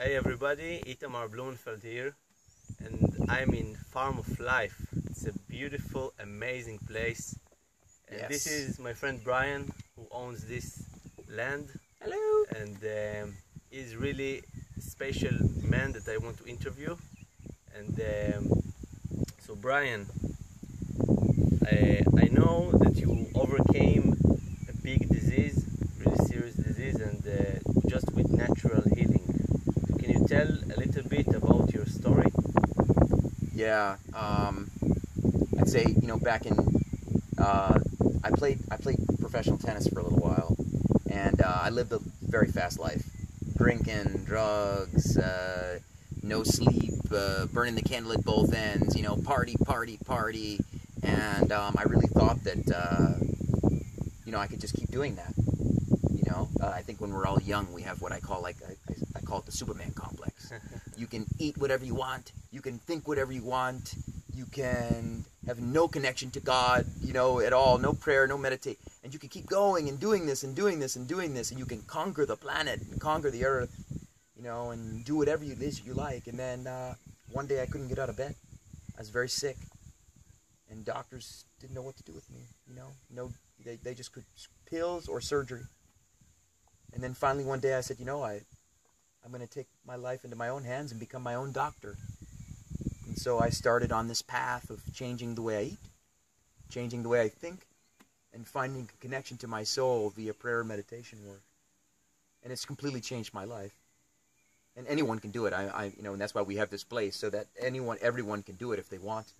Hey everybody, Itamar Blumenfeld here, and I'm in Farm of Life. It's a beautiful, amazing place. And this Yes. is my friend Brian, who owns this land. Hello. And he's really special man that I want to interview. And so Brian, I know that you overcame a big disease, really serious disease, and just with natural healing. Can you tell a little bit about your story? Yeah. I'd say back in I played professional tennis for a little while, and I lived a very fast life, drinking, drugs, no sleep, burning the candle at both ends. Party, party, party, and I really thought that I could just keep doing that. I think when we're all young, we have what I call I call it the Superman complex. You can eat whatever you want. You can think whatever you want. You can have no connection to God, at all. No prayer, no meditate. And you can keep going and doing this and doing this and doing this. And you can conquer the planet and conquer the earth, and do whatever it is you like. And then one day I couldn't get out of bed. I was very sick. And doctors didn't know what to do with me, No, they just could pills or surgery. And then finally one day I said, I'm going to take my life into my own hands and become my own doctor. And so I started on this path of changing the way I eat, changing the way I think, and finding a connection to my soul via prayer and meditation work. And it's completely changed my life. And anyone can do it. And that's why we have this place, so that everyone can do it if they want to.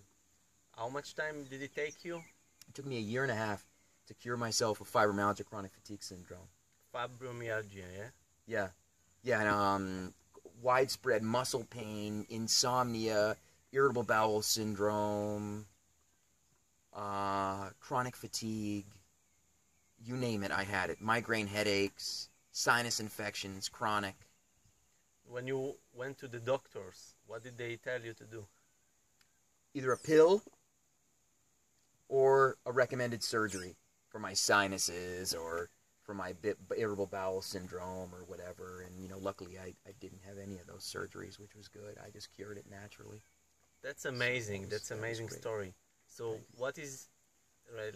How much time did it take you? It took me 1.5 years to cure myself of fibromyalgia chronic fatigue syndrome. Fibromyalgia, yeah? Yeah. Yeah, and widespread muscle pain, insomnia, irritable bowel syndrome, chronic fatigue, you name it, I had it. Migraine headaches, sinus infections, chronic. When you went to the doctors, what did they tell you to do? Either a pill or a recommended surgery for my sinuses or for my irritable bowel syndrome or whatever. And, luckily I didn't have any of those surgeries, which was good. I just cured it naturally. That's amazing. That's an amazing story. So what is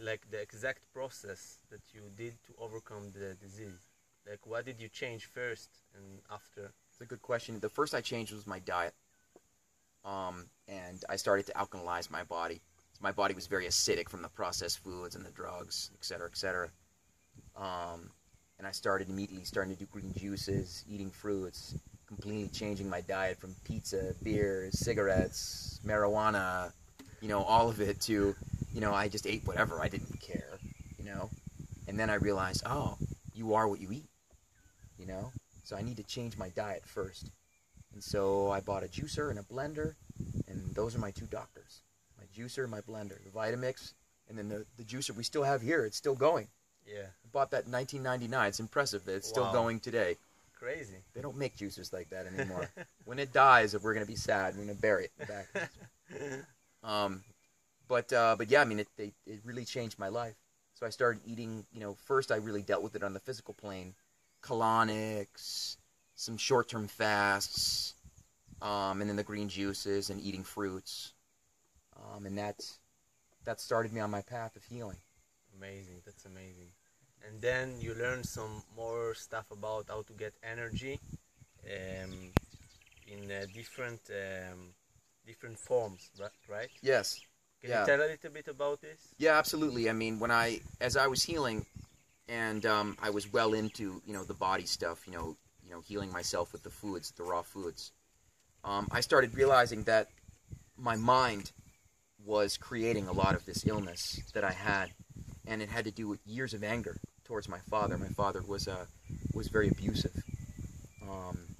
like the exact process that you did to overcome the disease? Like what did you change first and after? It's a good question. The first I changed was my diet. And I started to alkalize my body. So my body was very acidic from the processed foods and the drugs, et cetera, et cetera. And I started immediately starting to do green juices, eating fruits, completely changing my diet from pizza, beer, cigarettes, marijuana, all of it to, I just ate whatever. I didn't care, And then I realized, oh, you are what you eat, So I need to change my diet first. And so I bought a juicer and a blender, and those are my two doctors. My juicer, my blender, the Vitamix, and then the juicer we still have here. It's still going. Yeah. I bought that in 1999. It's impressive that it's still going today. Crazy. They don't make juicers like that anymore. When it dies, we're going to be sad. We're going to bury it in the back. But yeah, I mean, it really changed my life. So I started eating, first I really dealt with it on the physical plane. Colonics, some short-term fasts, and then the green juices and eating fruits. And that started me on my path of healing. Amazing. That's amazing. And then you learn some more stuff about how to get energy in different forms, right? Yes. Can you tell a little bit about this? Yeah, absolutely. I mean, as I was healing, and I was well into the body stuff, healing myself with the foods, the raw foods. I started realizing that my mind was creating a lot of this illness that I had, and it had to do with years of anger towards my father. My father was very abusive,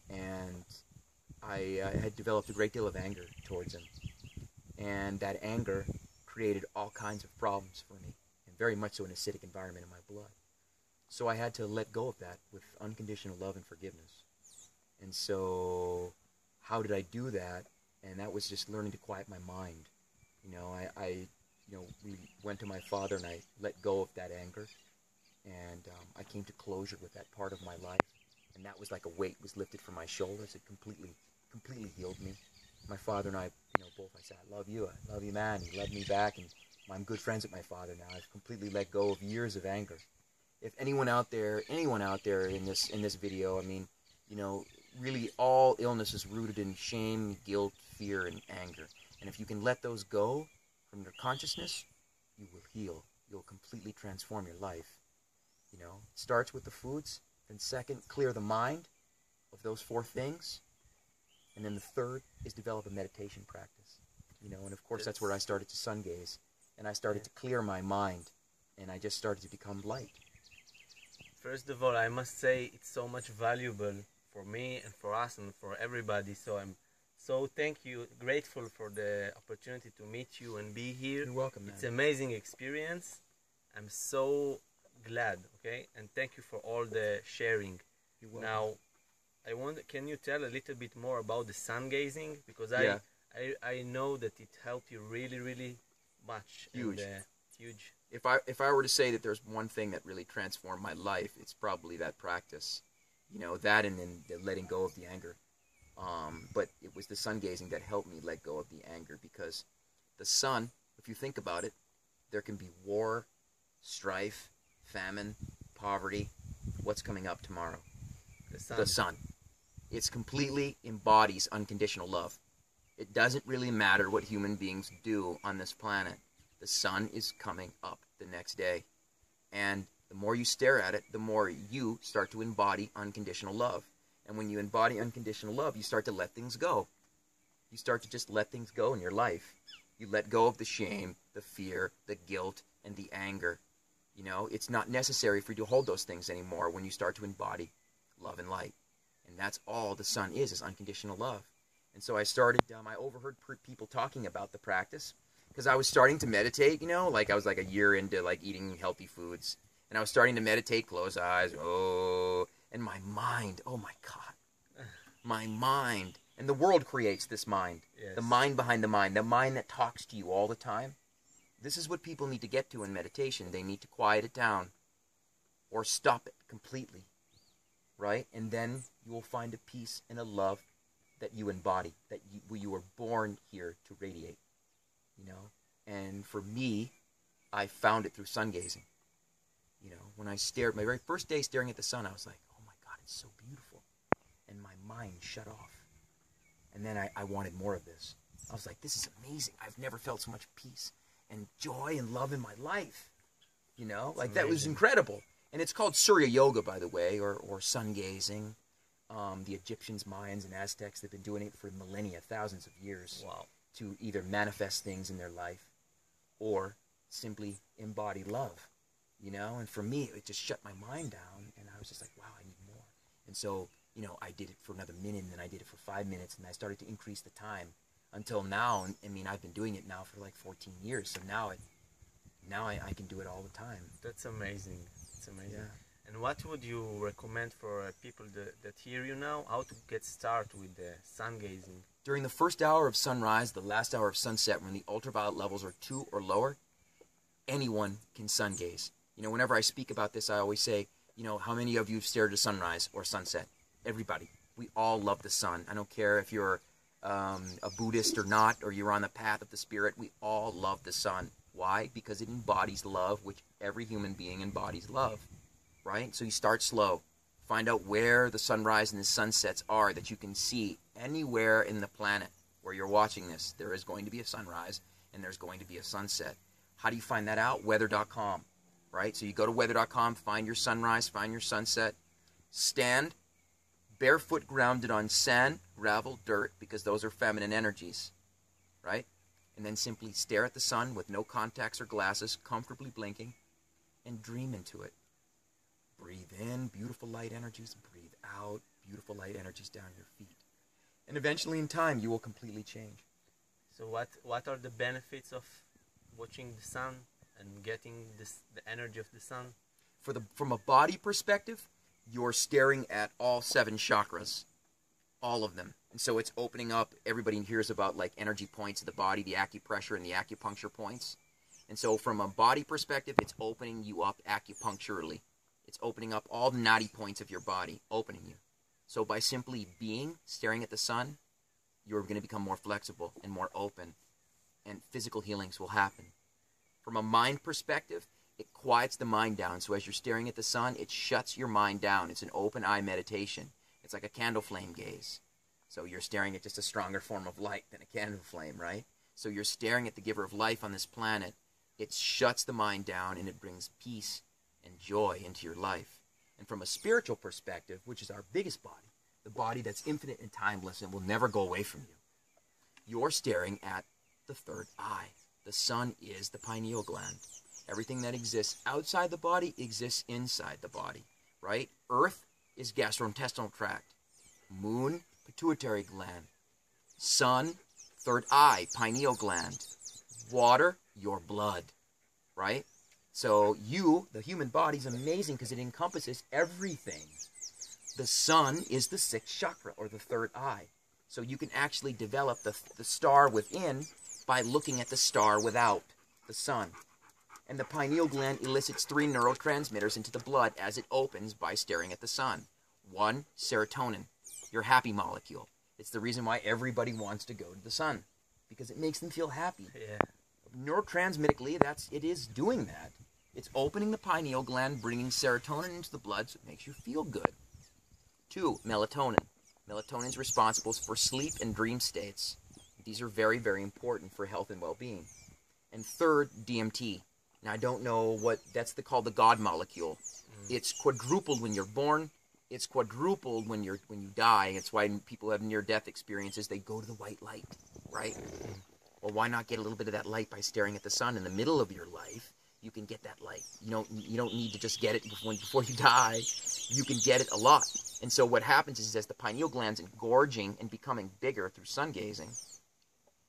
and I had developed a great deal of anger towards him, and that anger created all kinds of problems for me, and very much so an acidic environment in my blood. So I had to let go of that with unconditional love and forgiveness. And so how did I do that? And that was just learning to quiet my mind. We went to my father and I let go of that anger. And I came to closure with that part of my life. And that was like a weight was lifted from my shoulders. It completely healed me. My father and I, both, I said, I love you, man. He loved me back, and I'm good friends with my father now. I've completely let go of years of anger. If anyone out there in this video, I mean, really all illness is rooted in shame, guilt, fear, and anger. And if you can let those go from your consciousness, you will heal. You'll completely transform your life. It starts with the foods, then second, clear the mind of those 4 things. And then the third is develop a meditation practice. And of course that's where I started to sun gaze. And I started to clear my mind. And I just started to become light. First of all, I must say it's so much valuable for me and for us and for everybody. So I'm so grateful for the opportunity to meet you and be here. You're welcome, man. It's an amazing experience. I'm so glad, okay? And thank you for all the sharing. You're welcome. Now, can you tell a little bit more about the sun gazing? Because I know that it helped you really, really much. Huge. And, huge. If I were to say that there's one thing that really transformed my life, it's probably that practice. That and then the letting go of the anger. But it was the sun gazing that helped me let go of the anger, because the sun, if you think about it, there can be war, strife, famine, poverty. What's coming up tomorrow? The sun. It completely embodies unconditional love. It doesn't really matter what human beings do on this planet. The sun is coming up the next day. And the more you stare at it, the more you start to embody unconditional love. And when you embody unconditional love, you start to let things go. You start to just let things go in your life. You let go of the shame, the fear, the guilt, and the anger. It's not necessary for you to hold those things anymore when you start to embody love and light. And that's all the sun is unconditional love. And so I started, I overheard people talking about the practice, because I was starting to meditate, like I was like a year into like eating healthy foods. And I was starting to meditate, close eyes, and my mind, oh my God, my mind. And the world creates this mind, yes. The mind behind the mind that talks to you all the time. This is what people need to get to in meditation. They need to quiet it down or stop it completely, right? And then you will find a peace and a love that you embody, that you were born here to radiate, And for me, I found it through sun gazing. When I stared, my very first day staring at the sun, I was like, oh my God, it's so beautiful. And my mind shut off. And then I wanted more of this. I was like, this is amazing. I've never felt so much peace and joy and love in my life. That was incredible. And it's called Surya Yoga, by the way, or sun gazing. The Egyptians, Mayans, and Aztecs, they've been doing it for millennia, thousands of years. Wow. To either manifest things in their life or simply embody love. And for me, it just shut my mind down, and I was just like, wow, I need more. And so, I did it for another minute, and then I did it for 5 minutes, and I started to increase the time until now. I mean, I've been doing it now for like 14 years, so now I can do it all the time. That's amazing. It's amazing. Yeah. And what would you recommend for people that hear you now, how to get started with the sun gazing? During the first hour of sunrise, the last hour of sunset, when the ultraviolet levels are 2 or lower, anyone can sun gaze. Whenever I speak about this, I always say, how many of you have stared at sunrise or sunset? Everybody. We all love the sun. I don't care if you're a Buddhist or not, or you're on the path of the spirit. We all love the sun. Why? Because it embodies love, which every human being embodies love, right? So you start slow. Find out where the sunrise and the sunsets are that you can see anywhere in the planet where you're watching this. There is going to be a sunrise and there's going to be a sunset. How do you find that out? Weather.com, right? So you go to weather.com, find your sunrise, find your sunset, stand barefoot grounded on sand, gravel, dirt, because those are feminine energies, right? And then simply stare at the sun with no contacts or glasses, comfortably blinking, and dream into it. Breathe in, beautiful light energies. Breathe out, beautiful light energies down your feet. And eventually in time, you will completely change. So what are the benefits of watching the sun and getting the energy of the sun? From a body perspective, you're staring at all 7 chakras. All of them. And so it's opening up, everybody hears about like energy points of the body, the acupressure and the acupuncture points. And so from a body perspective, it's opening you up acupuncturally. It's opening up all the knotty points of your body, opening you. So by simply being, staring at the sun, you're going to become more flexible and more open, and physical healings will happen. From a mind perspective, it quiets the mind down. So as you're staring at the sun, it shuts your mind down. It's an open eye meditation. It's like a candle flame gaze. So you're staring at just a stronger form of light than a candle flame, right? So you're staring at the giver of life on this planet. It shuts the mind down and it brings peace and joy into your life. And from a spiritual perspective, which is our biggest body, the body that's infinite and timeless and will never go away from you, you're staring at the third eye. The sun is the pineal gland. Everything that exists outside the body exists inside the body, right? Earth is gastrointestinal tract. Moon, pituitary gland. Sun, third eye, pineal gland. Water, your blood, right? So you, the human body, is amazing because it encompasses everything. The sun is the sixth chakra, or the third eye. So you can actually develop the star within by looking at the star without, the sun. And the pineal gland elicits 3 neurotransmitters into the blood as it opens by staring at the sun. 1, serotonin, your happy molecule. It's the reason why everybody wants to go to the sun, because it makes them feel happy. Yeah. Neurotransmittically, it is doing that. It's opening the pineal gland, bringing serotonin into the blood so it makes you feel good. 2, melatonin. Melatonin is responsible for sleep and dream states. These are very, very important for health and well-being. And 3rd, DMT. Now, I don't know what, that's called the God molecule. It's quadrupled when you're born. It's quadrupled when you die. It's why people have near-death experiences. They go to the white light, right? Well, why not get a little bit of that light by staring at the sun in the middle of your life? You can get that light. You don't need to just get it before you die. You can get it a lot. And so what happens is as the pineal gland's engorging and becoming bigger through sun gazing,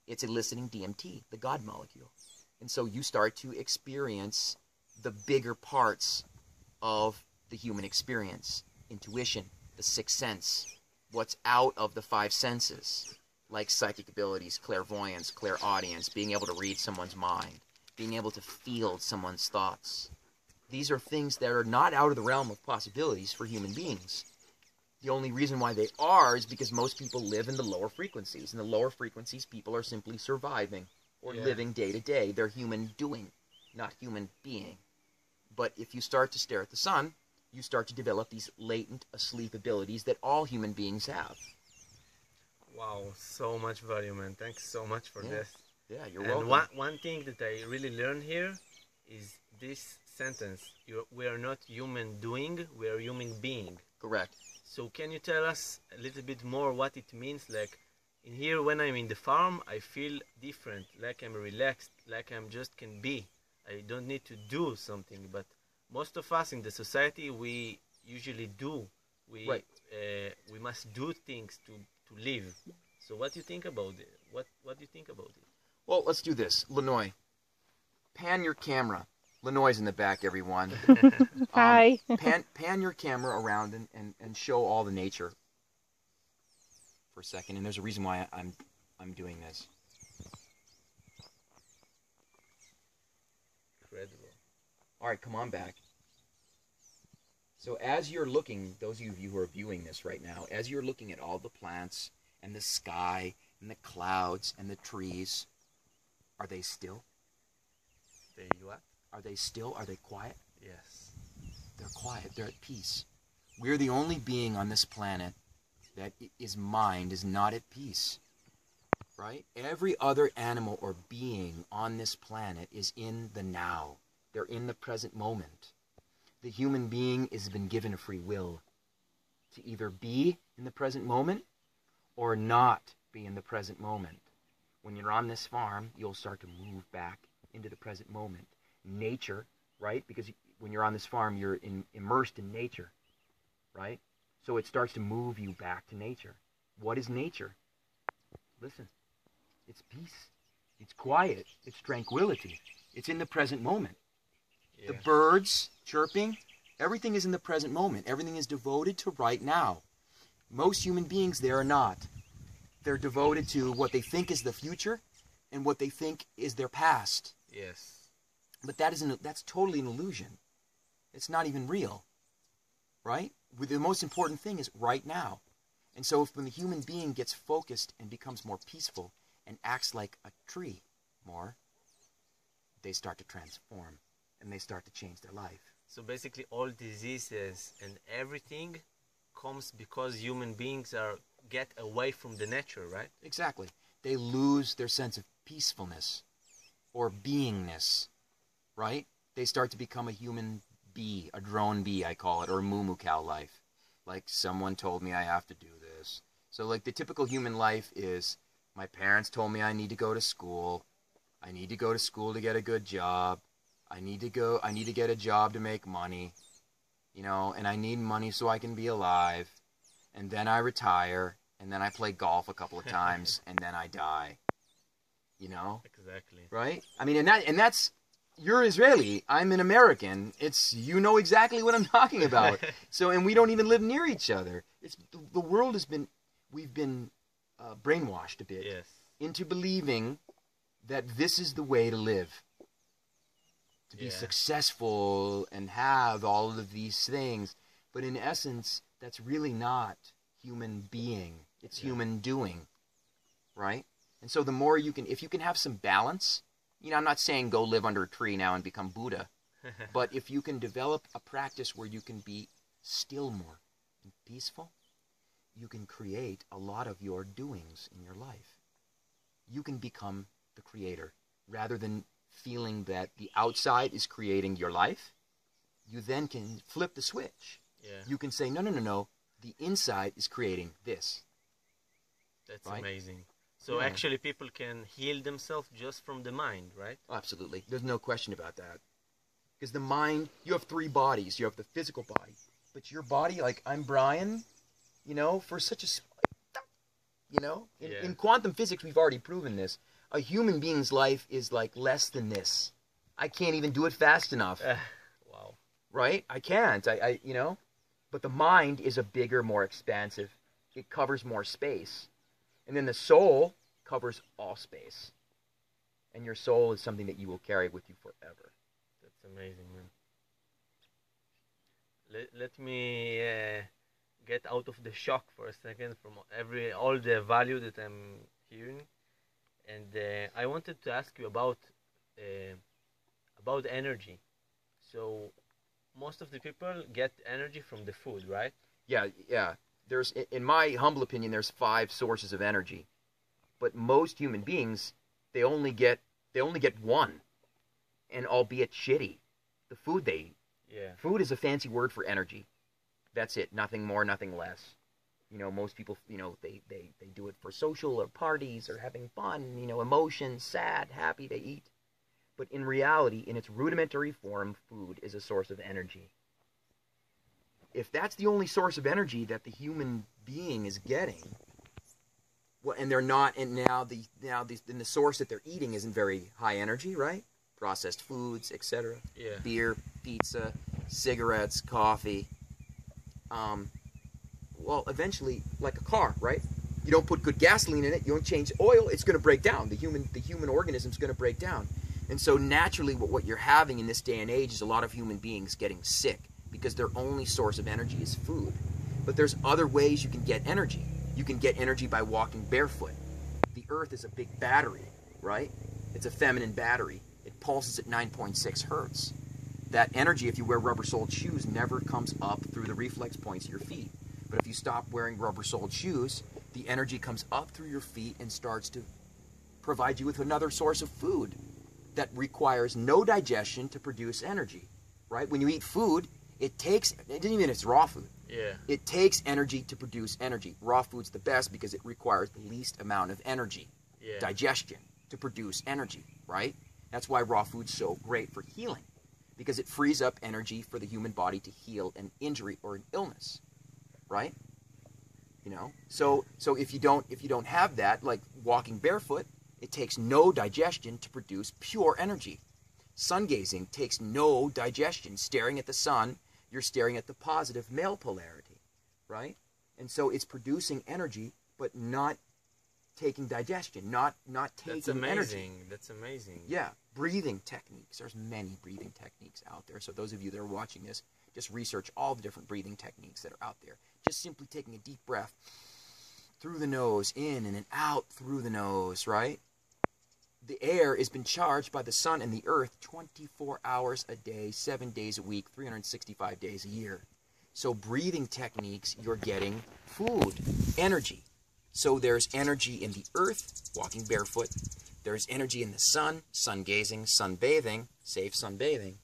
it's eliciting DMT, the God molecule. And so you start to experience the bigger parts of the human experience. Intuition, the sixth sense, what's out of the 5 senses, like psychic abilities, clairvoyance, clairaudience, being able to read someone's mind, being able to feel someone's thoughts. These are things that are not out of the realm of possibilities for human beings. The only reason why they are is because most people live in the lower frequencies. In the lower frequencies, people are simply surviving or living day to day. They're human doing, not human being. But if you start to stare at the sun, you start to develop these latent asleep abilities that all human beings have. Wow, so much value, man. Thanks so much for this. Yeah, you're and welcome. one thing that I really learned here is this sentence. We are not human doing, we are human being. Correct. So can you tell us a little bit more what it means? Like in here, when I'm in the farm, I feel different, like I'm relaxed, like I'm just can be. I don't need to do something, but most of us in the society, we usually do. We must do things to live. So what do you think about it? What do you think about it? Well, let's do this. Lenoy, pan your camera. Lenoy's in the back, everyone. Hi. Pan your camera around and show all the nature for a second. And there's a reason why I'm doing this. Incredible. All right, come on back. So as you're looking, those of you who are viewing this right now, as you're looking at all the plants and the sky and the clouds and the trees, are they still? They what? Are they still? Are they quiet? Yes. They're quiet. They're at peace. We're the only being on this planet that is mind is not at peace. Right? Every other animal or being on this planet is in the now. They're in the present moment. The human being has been given a free will to either be in the present moment or not be in the present moment. When you're on this farm, you'll start to move back into the present moment. Nature, right? Because when you're on this farm, you're immersed in nature, right? So it starts to move you back to nature. What is nature? Listen, it's peace. It's quiet. It's tranquility. It's in the present moment. Yeah. The birds chirping, everything is in the present moment. Everything is devoted to right now. Most human beings, they are not. They're devoted to what they think is the future and what they think is their past. Yes. But that's totally an illusion. It's not even real, right? The most important thing is right now. And so when the human being gets focused and becomes more peaceful and acts like a tree more, they start to transform and they start to change their life. So basically, all diseases and everything comes because human beings get away from the nature, right? Exactly. They lose their sense of peacefulness or beingness, right? They start to become a human bee, a drone bee, I call it, or moo cow life. Like, someone told me I have to do this. So, like, the typical human life is, my parents told me I need to go to school. I need to go to school to get a good job. I need to get a job to make money, you know, and I need money so I can be alive. And then I retire, and then I play golf a couple of times, and then I die. You know? Exactly. Right? I mean, and that's, you're Israeli, I'm an American. You know exactly what I'm talking about. So, and we don't even live near each other. The world has been, we've been brainwashed a bit into believing that this is the way to live. To be successful and have all of these things. But in essence, that's really not human being. It's human doing. Right? And so the more you can, if you can have some balance, you know, I'm not saying go live under a tree now and become Buddha, but if you can develop a practice where you can be still more and peaceful, you can create a lot of your doings in your life. You can become the creator rather than feeling that the outside is creating your life. You then can flip the switch. You can say, no, the inside is creating this. That's amazing. So actually people can heal themselves just from the mind, right? Absolutely. There's no question about that. Because the mind, you have three bodies. You have the physical body. But your body, like I'm Brian, you know, for such a, you know, in quantum physics we've already proven this. A human being's life is like less than this. I can't even do it fast enough. Wow. Right? I can't. I you know? But the mind is a bigger, more expansive. It covers more space. And then the soul covers all space. And your soul is something that you will carry with you forever. That's amazing, man. Let me get out of the shock for a second from all the value that I'm hearing. And I wanted to ask you about energy. So most of the people get energy from the food, right? Yeah. There's, in my humble opinion, there's 5 sources of energy. But most human beings, they only get one, and albeit shitty, the food they eat. Food is a fancy word for energy. That's it. Nothing more, nothing less. You know, most people, you know, they do it for social or parties or having fun, you know, emotions, sad, happy, they eat. But in reality, in its rudimentary form, food is a source of energy. If that's the only source of energy that the human being is getting, well, and they're not, and now the source that they're eating isn't very high energy, right? Processed foods, etc. Beer, pizza, cigarettes, coffee. Well, eventually, like a car, right? You don't put good gasoline in it, you don't change oil, it's going to break down. The human organism's going to break down. And so naturally, what you're having in this day and age is a lot of human beings getting sick because their only source of energy is food. But there's other ways you can get energy. You can get energy by walking barefoot. The earth is a big battery, right? It's a feminine battery. It pulses at 9.6 hertz. That energy, if you wear rubber-soled shoes, never comes up through the reflex points of your feet. But if you stop wearing rubber-soled shoes, the energy comes up through your feet and starts to provide you with another source of food that requires no digestion to produce energy, right? When you eat food, it doesn't even if it's raw food. It takes energy to produce energy. Raw food's the best because it requires the least amount of energy, digestion, to produce energy, right? That's why raw food's so great for healing, because it frees up energy for the human body to heal an injury or an illness, right? You know, so if you don't have that, like walking barefoot, it takes no digestion to produce pure energy. Sun gazing takes no digestion. Staring at the sun, you're staring at the positive male polarity, right? And so it's producing energy, but not taking digestion, not taking energy. That's amazing. Yeah, breathing techniques. There's many breathing techniques out there. So those of you that are watching this, just research all the different breathing techniques that are out there. Just simply taking a deep breath through the nose, in and then out through the nose, right? The air has been charged by the sun and the earth 24 hours a day, 7 days a week, 365 days a year. So breathing techniques, you're getting food, energy. So there's energy in the earth, walking barefoot. There's energy in the sun, sun gazing, sunbathing, safe sunbathing.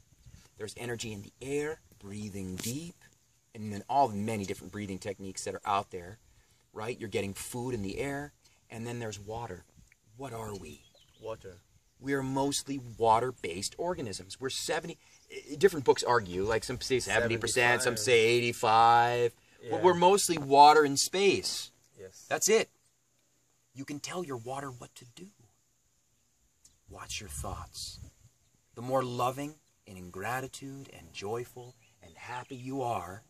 There's energy in the air, breathing deep, and then all the many different breathing techniques that are out there, right? You're getting food in the air, and then there's water. What are we? Water. We are mostly water-based organisms. We're 70, different books argue, like some say 70%, some say 85, but we're mostly water in space. Yes. That's it. You can tell your water what to do. Watch your thoughts. The more loving and in gratitude and joyful and happy you are,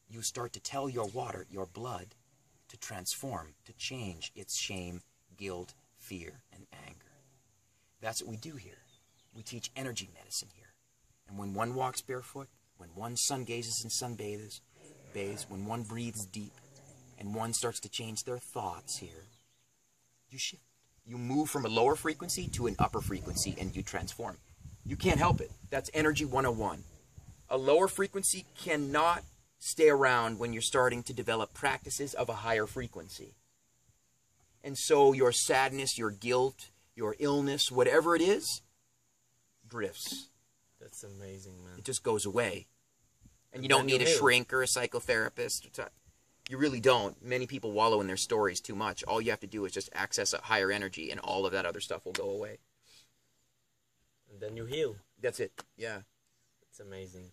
you start to tell your water, your blood, to transform, to change its shame, guilt, fear, and anger. That's what we do here. We teach energy medicine here. And when one walks barefoot, when one sun gazes and sunbathes, when one breathes deep, and one starts to change their thoughts here, you shift. You move from a lower frequency to an upper frequency, and you transform. You can't help it. That's Energy 101. A lower frequency cannot stay around when you're starting to develop practices of a higher frequency. And so your sadness, your guilt, your illness, whatever it is, drifts. That's amazing, man. It just goes away. And you don't need a shrink or a psychotherapist. You really don't. Many people wallow in their stories too much. All you have to do is just access a higher energy, and all of that other stuff will go away. And then you heal. That's it. Yeah. It's amazing.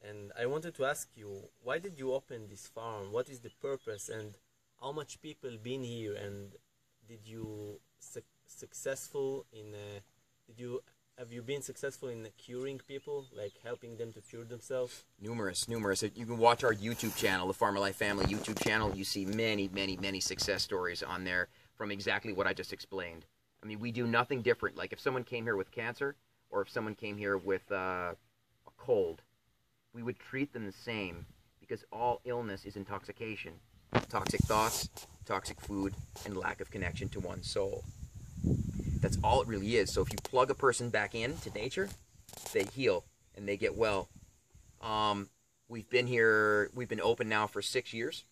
And I wanted to ask you, why did you open this farm? What is the purpose? And how much people been here? And did you successful in? Have you been successful in curing people, like helping them to cure themselves? Numerous. You can watch our YouTube channel, the Farmer Life Family YouTube channel. You see many success stories on there from exactly what I just explained. I mean, we do nothing different. Like if someone came here with cancer, or if someone came here with a cold, we would treat them the same, because all illness is intoxication. Toxic thoughts, toxic food, and lack of connection to one's soul. That's all it really is. So if you plug a person back into nature, they heal and they get well. We've been open now for 6 years.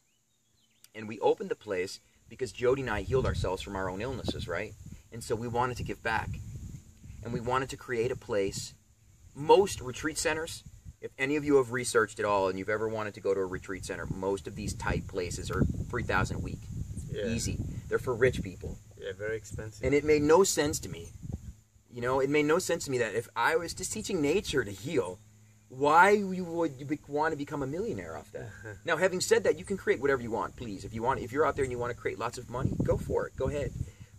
And we opened the place because Jody and I healed ourselves from our own illnesses, right? And so we wanted to give back. And we wanted to create a place. Most retreat centers, if any of you have researched at all and you've ever wanted to go to a retreat center, most of these type places are $3,000 a week. Yeah. Easy. They're for rich people. Yeah, very expensive. And it made no sense to me. You know, it made no sense to me that if I was just teaching nature to heal, why you would want to become a millionaire off that? Now, having said that, you can create whatever you want, please. If you're out there and you want to create lots of money, go for it. Go ahead.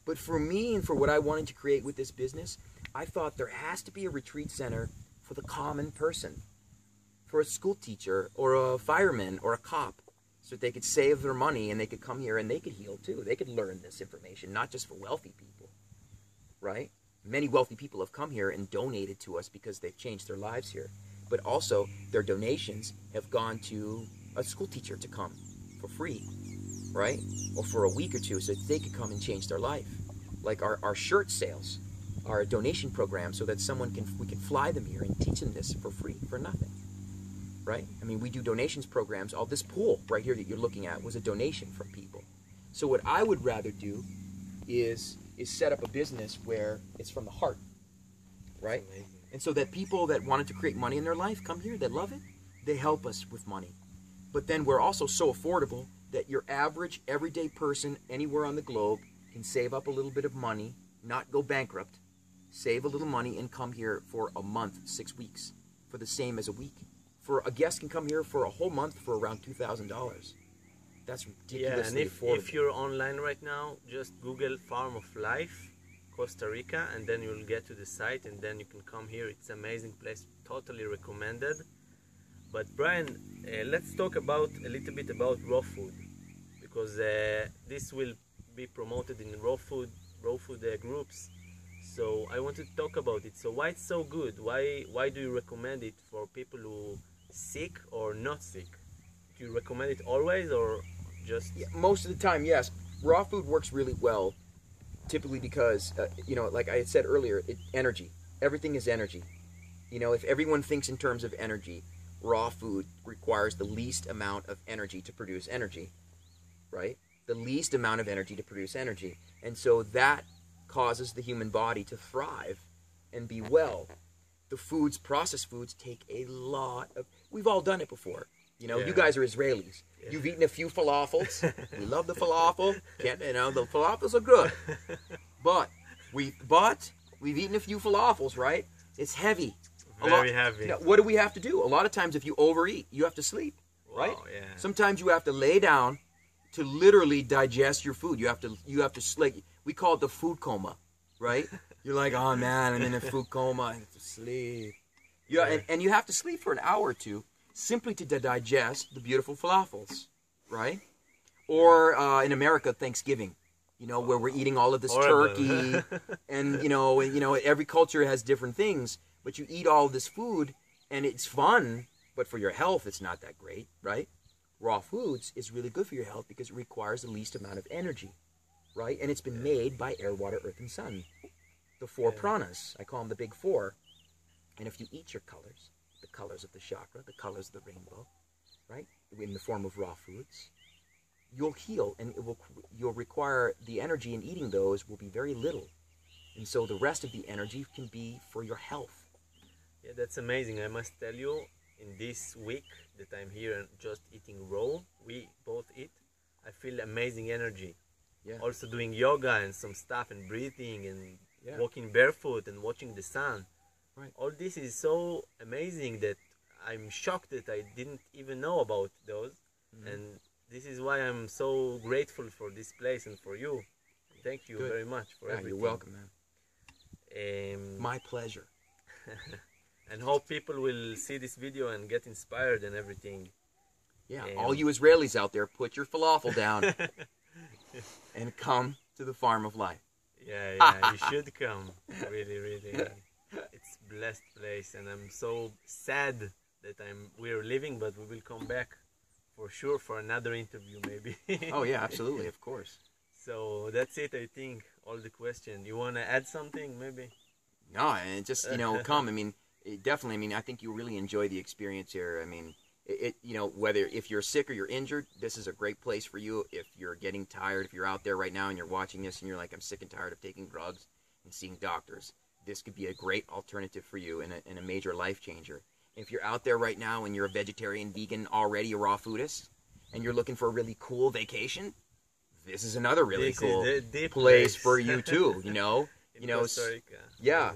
But for me and for what I wanted to create with this business, I thought there has to be a retreat center for the common person, for a school teacher or a fireman or a cop, so that they could save their money and they could come here and they could heal too. They could learn this information, not just for wealthy people, right? Many wealthy people have come here and donated to us because they've changed their lives here. But also, their donations have gone to a school teacher to come for free, right? Or for a week or two so that they could come and change their life. Like our shirt sales, our donation program, so that we can fly them here and teach them this for free, for nothing. Right? I mean, we do donations programs. All this pool right here that you're looking at was a donation from people. So what I would rather do is set up a business where it's from the heart, right? And so that people that wanted to create money in their life come here, that love it, they help us with money. But then we're also so affordable that your average everyday person anywhere on the globe can save up a little bit of money, not go bankrupt, save a little money and come here for a month, 6 weeks, for the same as a week. For a guest can come here for a whole month for around $2,000. That's ridiculously affordable. And if you're online right now, just Google Farm of Life, Costa Rica, and then you'll get to the site, and then you can come here. It's an amazing place, totally recommended. But Brian, let's talk a little bit about raw food, because this will be promoted in raw food groups. So I want to talk about it. So why it's so good? Why do you recommend it for people who sick or not sick? Do you recommend it always, or just? Yeah, most of the time, yes. raw food works really well, typically because, like I had said earlier, energy. Everything is energy. If everyone thinks in terms of energy, raw food requires the least amount of energy to produce energy, right? The least amount of energy to produce energy. And so that causes the human body to thrive and be well. The processed foods, take a lot of... We've all done it before. You guys are Israelis. Yeah. You've eaten a few falafels. We love the falafel. The falafels are good. But we've eaten a few falafels, right? It's heavy. Very heavy. What do we have to do? A lot of times if you overeat, you have to sleep, right? Wow, yeah. Sometimes you have to lay down to literally digest your food. You have to sleep. We call it the food coma, right? You're like, oh man, I'm in a food coma. I have to sleep. And you have to sleep for an hour or two simply to digest the beautiful falafels, right? Or in America, Thanksgiving, where we're eating all of this turkey, and every culture has different things, but you eat all this food, and it's fun, but for your health, it's not that great, right? Raw foods is really good for your health because it requires the least amount of energy, right? And it's been made by air, water, earth, and sun. The four pranas, I call them the big four. And if you eat your colors, the colors of the chakra, the colors of the rainbow, right, in the form of raw foods, you'll heal, and you'll require the energy in eating those will be very little. And so the rest of the energy can be for your health. Yeah, that's amazing. I must tell you, in this week that I'm here and just eating raw, we both eat, I feel amazing energy. Yeah. Also doing yoga and some stuff and breathing and walking barefoot and watching the sun. Right. All this is so amazing that I'm shocked that I didn't even know about those. Mm-hmm. And this is why I'm so grateful for this place and for you. Thank you very much for everything. You're welcome, man. My pleasure. And hope people will see this video and get inspired and everything. Yeah, all you Israelis out there, put your falafel down and come to the Farm of Life. Yeah, you should come. Really, really. It's a blessed place, and I'm so sad that we're leaving, but we will come back for sure for another interview maybe. Oh yeah, absolutely, of course. So that's it, I think, all the questions. You want to add something maybe? No, and just, come. I mean, definitely, I think you'll really enjoy the experience here. I mean, whether if you're sick or you're injured, this is a great place for you. If you're getting tired, if you're out there right now and you're watching this and you're like, I'm sick and tired of taking drugs and seeing doctors, this could be a great alternative for you and a major life changer. If you're out there right now and you're a vegetarian, vegan, already a raw foodist, and you're looking for a really cool vacation, this is another really cool place for you too, In Costa Rica. Yeah,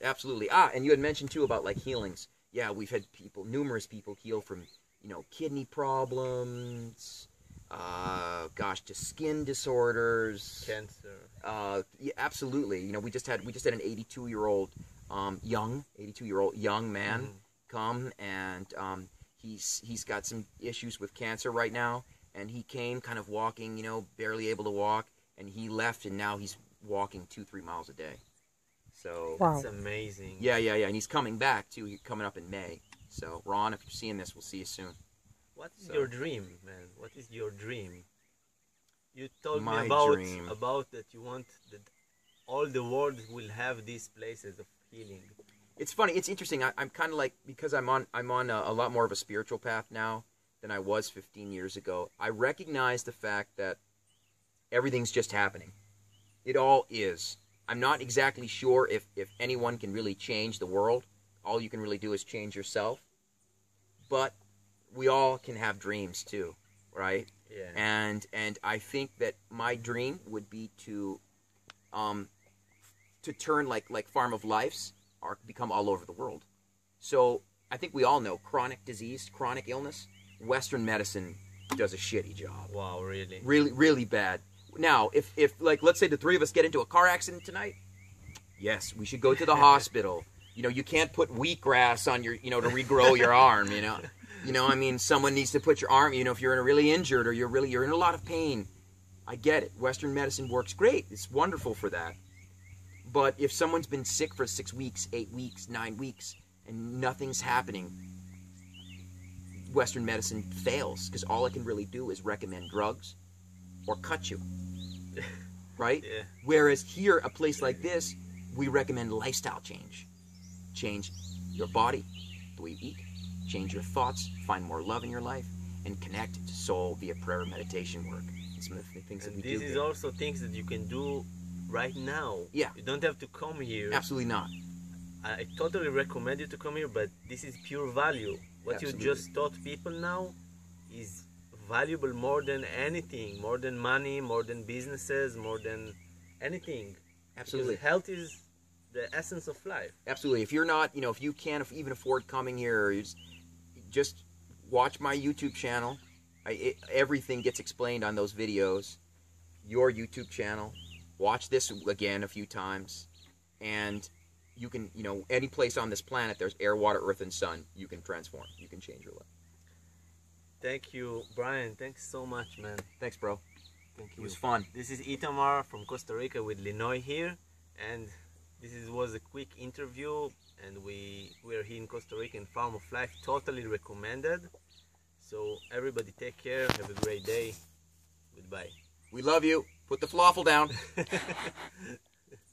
absolutely. And you had mentioned too about like healings. Yeah, we've had numerous people heal from, kidney problems, to skin disorders, cancer. Yeah, absolutely. We just had an 82-year-old young man come, and he's got some issues with cancer right now, and he came kind of walking, barely able to walk, and he left, and now he's walking 2-3 miles a day. So wow. That's amazing. Yeah, and he's coming back too. He's coming up in May. So Ron, if you're seeing this, we'll see you soon. What is your dream, man? What is your dream? You told me about that you want that all the world will have these places of healing. It's funny. It's interesting. I'm kind of like, because I'm on a lot more of a spiritual path now than I was 15 years ago. I recognize the fact that everything's just happening. It all is. I'm not exactly sure if anyone can really change the world. All you can really do is change yourself. But we all can have dreams too, right? Yeah. And I think that my dream would be to turn like Farm of Life's become all over the world. So I think we all know chronic disease, chronic illness. Western medicine does a shitty job. Wow, really? Really, really bad. Now, if like, let's say the three of us get into a car accident tonight, yes, we should go to the hospital. You can't put wheatgrass on your, to regrow your arm, someone needs to put your arm, if you're really injured or you're in a lot of pain. I get it. Western medicine works great. It's wonderful for that. But if someone's been sick for 6 weeks, 8 weeks, 9 weeks, and nothing's happening, Western medicine fails, because all it can really do is recommend drugs or cut you. right? Yeah. Whereas here, a place like this, we recommend lifestyle change. Change your body, the way you eat, change your thoughts, find more love in your life, and connect to soul via prayer and meditation work. And some of the things that And we do this is here. also things that you can do right now. Yeah. You don't have to come here. Absolutely not. I totally recommend you to come here, but this is pure value. What Absolutely. you just taught people now is valuable more than anything, more than money, more than businesses, more than anything. Absolutely. Because health is the essence of life. Absolutely. If you're not, if you can't even afford coming here, just watch my YouTube channel. Everything gets explained on those videos. Your YouTube channel. Watch this again a few times. And you can, any place on this planet, there's air, water, earth, and sun. You can transform. You can change your life. Thank you, Brian. Thanks so much, man. Thanks, bro. Thank It you. was fun. This is Itamar from Costa Rica with Linoy here, and was a quick interview, and we're here in Costa Rica in Farm of Life, totally recommended. So everybody take care, have a great day, goodbye. We love you. Put the falafel down.